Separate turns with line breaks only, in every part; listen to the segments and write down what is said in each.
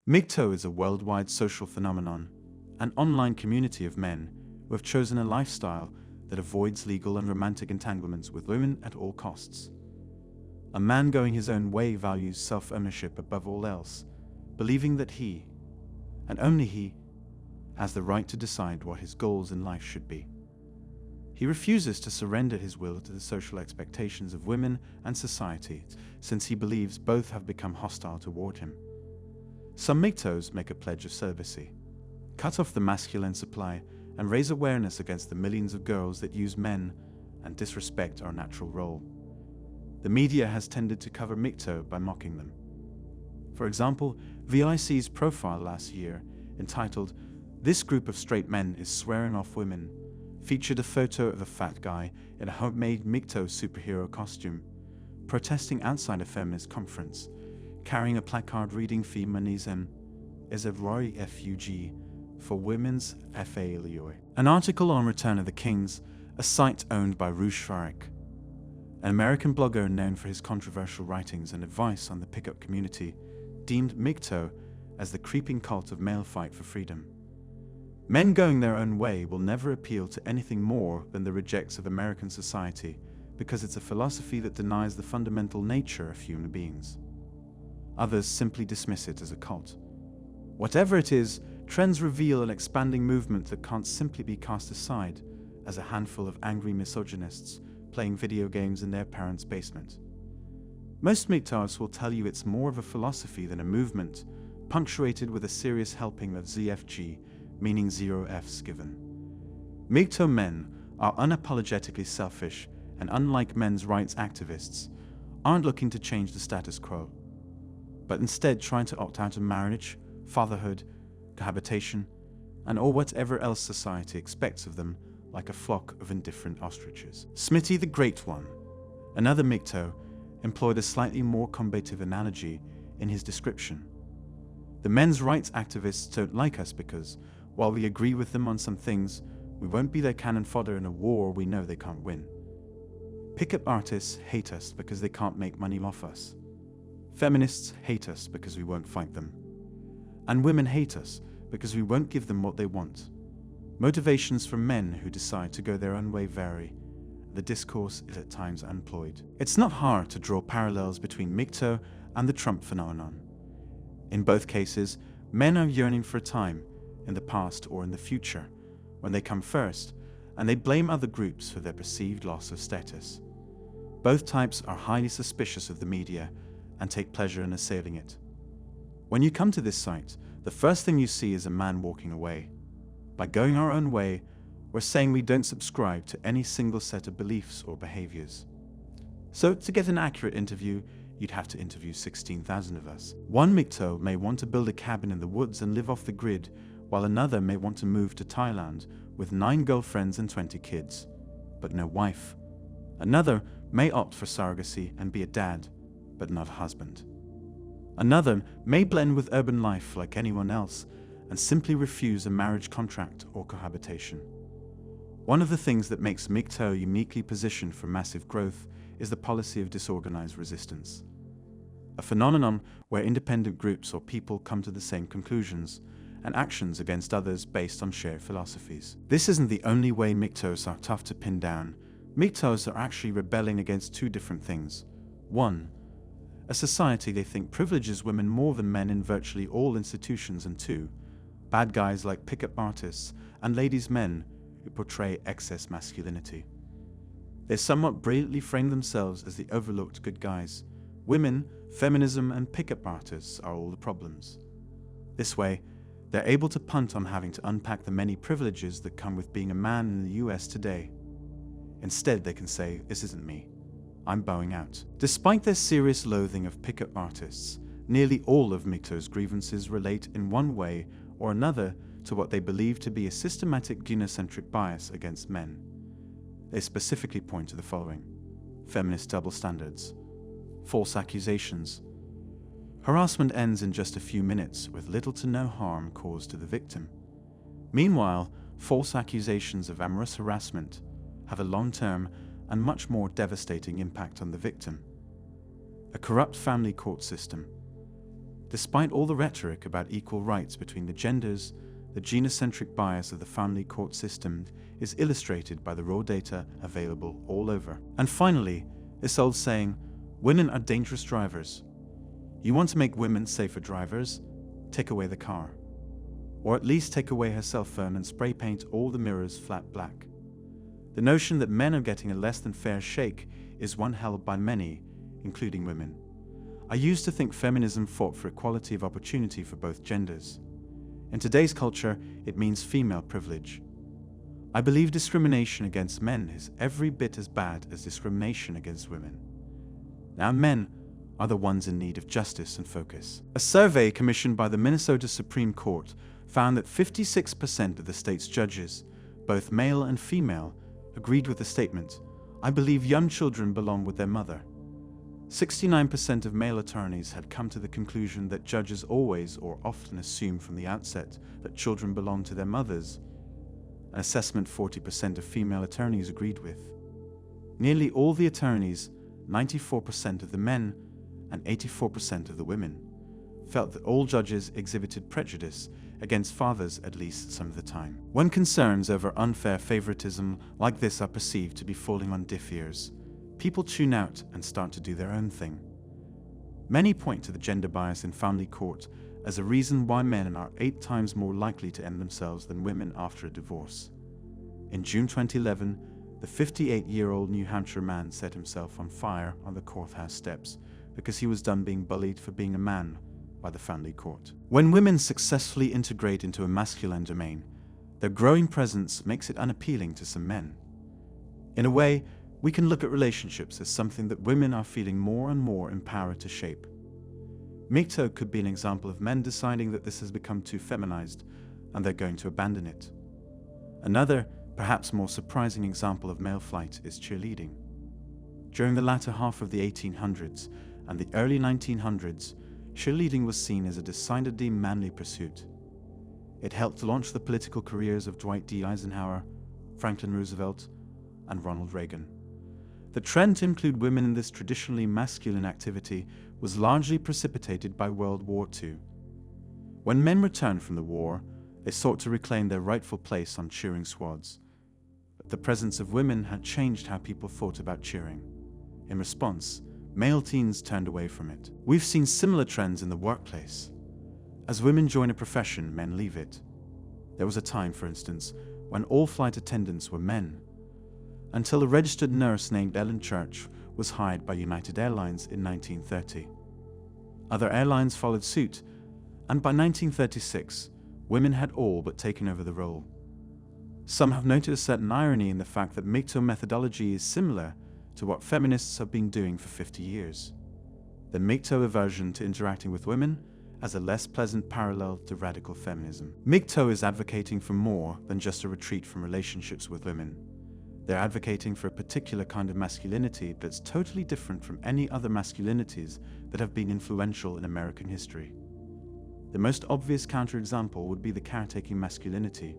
MGTOW is a worldwide social phenomenon, an online community of men who have chosen a lifestyle that avoids legal and romantic entanglements with women at all costs. A man going his own way values self-ownership above all else, believing that he, and only he, has the right to decide what his goals in life should be. He refuses to surrender his will to the social expectations of women and society, since he believes both have become hostile toward him. Some MGTOWs make a pledge of celibacy, cut off the masculine supply, and raise awareness against the millions of girls that use men and disrespect our natural role. The media has tended to cover MGTOW by mocking them. For example, VIC's profile last year, entitled "This Group of Straight Men is Swearing Off Women," featured a photo of a fat guy in a homemade MGTOW superhero costume, protesting outside a feminist conference, carrying a placard reading "Feminism is a Roy FUG for Women's FALUI." An article on Return of the Kings, a site owned by Rush Farek, an American blogger known for his controversial writings and advice on the pickup community, deemed MGTOW as the creeping cult of male fight for freedom. Men going their own way will never appeal to anything more than the rejects of American society, because it's a philosophy that denies the fundamental nature of human beings. Others simply dismiss it as a cult. Whatever it is, trends reveal an expanding movement that can't simply be cast aside as a handful of angry misogynists playing video games in their parents' basement. Most MGTOWs will tell you it's more of a philosophy than a movement, punctuated with a serious helping of ZFG, meaning zero F's given. MGTOW men are unapologetically selfish and, unlike men's rights activists, aren't looking to change the status quo, but instead trying to opt out of marriage, fatherhood, cohabitation, and or whatever else society expects of them, like a flock of indifferent ostriches. Smitty the Great One, another MGTOW, employed a slightly more combative analogy in his description. The men's rights activists don't like us because, while we agree with them on some things, we won't be their cannon fodder in a war we know they can't win. Pickup artists hate us because they can't make money off us. Feminists hate us because we won't fight them. And women hate us because we won't give them what they want. Motivations for men who decide to go their own way vary. The discourse is at times unemployed. It's not hard to draw parallels between MGTOW and the Trump phenomenon. In both cases, men are yearning for a time, in the past or in the future, when they come first, and they blame other groups for their perceived loss of status. Both types are highly suspicious of the media and take pleasure in assailing it. When you come to this site, the first thing you see is a man walking away. By going our own way, we're saying we don't subscribe to any single set of beliefs or behaviors. So to get an accurate interview, you'd have to interview 16,000 of us. One MGTOW may want to build a cabin in the woods and live off the grid, while another may want to move to Thailand with 9 girlfriends and 20 kids, but no wife. Another may opt for surrogacy and be a dad, but not a husband. Another may blend with urban life like anyone else and simply refuse a marriage contract or cohabitation. One of the things that makes MGTOW uniquely positioned for massive growth is the policy of disorganized resistance, a phenomenon where independent groups or people come to the same conclusions and actions against others based on shared philosophies. This isn't the only way MGTOWs are tough to pin down. MGTOWs are actually rebelling against two different things. One, a society they think privileges women more than men in virtually all institutions, and two, bad guys like pickup artists and ladies' men who portray excess masculinity. They somewhat brilliantly frame themselves as the overlooked good guys. Women, feminism, and pickup artists are all the problems. This way, they're able to punt on having to unpack the many privileges that come with being a man in the US today. Instead, they can say, "This isn't me. I'm bowing out." Despite their serious loathing of pickup artists, nearly all of MGTOW's grievances relate in one way or another to what they believe to be a systematic gynocentric bias against men. They specifically point to the following: feminist double standards, false accusations. Harassment ends in just a few minutes with little to no harm caused to the victim. Meanwhile, false accusations of amorous harassment have a long-term and much more devastating impact on the victim. A corrupt family court system. Despite all the rhetoric about equal rights between the genders, the genocentric bias of the family court system is illustrated by the raw data available all over. And finally, this old saying, women are dangerous drivers. You want to make women safer drivers? Take away the car. Or at least take away her cell phone and spray paint all the mirrors flat black. The notion that men are getting a less than fair shake is one held by many, including women. I used to think feminism fought for equality of opportunity for both genders. In today's culture, it means female privilege. I believe discrimination against men is every bit as bad as discrimination against women. Now, men are the ones in need of justice and focus. A survey commissioned by the Minnesota Supreme Court found that 56% of the state's judges, both male and female, agreed with the statement, "I believe young children belong with their mother." 69% of male attorneys had come to the conclusion that judges always or often assume from the outset that children belong to their mothers, an assessment 40% of female attorneys agreed with. Nearly all the attorneys, 94% of the men and 84% of the women, felt that all judges exhibited prejudice against fathers at least some of the time. When concerns over unfair favoritism like this are perceived to be falling on deaf ears, people tune out and start to do their own thing. Many point to the gender bias in family court as a reason why men are 8 times more likely to end themselves than women after a divorce. In June 2011, the 58-year-old New Hampshire man set himself on fire on the courthouse steps because he was done being bullied for being a man by the family court. When women successfully integrate into a masculine domain, their growing presence makes it unappealing to some men. In a way, we can look at relationships as something that women are feeling more and more empowered to shape. MGTOW could be an example of men deciding that this has become too feminized and they're going to abandon it. Another, perhaps more surprising example of male flight is cheerleading. During the latter half of the 1800s and the early 1900s, cheerleading was seen as a decidedly manly pursuit. It helped to launch the political careers of Dwight D. Eisenhower, Franklin Roosevelt, and Ronald Reagan. The trend to include women in this traditionally masculine activity was largely precipitated by World War II. When men returned from the war, they sought to reclaim their rightful place on cheering squads. But the presence of women had changed how people thought about cheering. In response, male teens turned away from it. We've seen similar trends in the workplace. As women join a profession, men leave it. There was a time, for instance, when all flight attendants were men, until a registered nurse named Ellen Church was hired by United Airlines in 1930. Other airlines followed suit, and by 1936, women had all but taken over the role. Some have noted a certain irony in the fact that MGTOW methodology is similar to what feminists have been doing for 50 years. The MGTOW aversion to interacting with women as a less pleasant parallel to radical feminism. MGTOW is advocating for more than just a retreat from relationships with women. They're advocating for a particular kind of masculinity that's totally different from any other masculinities that have been influential in American history. The most obvious counterexample would be the caretaking masculinity.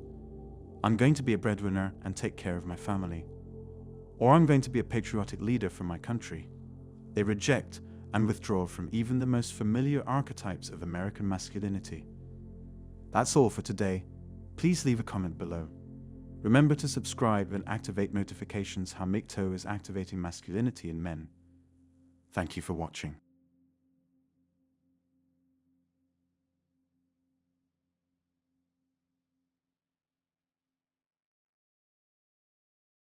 I'm going to be a breadwinner and take care of my family. Or I'm going to be a patriotic leader for my country. They reject and withdraw from even the most familiar archetypes of American masculinity. That's all for today. Please leave a comment below. Remember to subscribe and activate notifications how MGTOW is activating masculinity in men. Thank you for watching.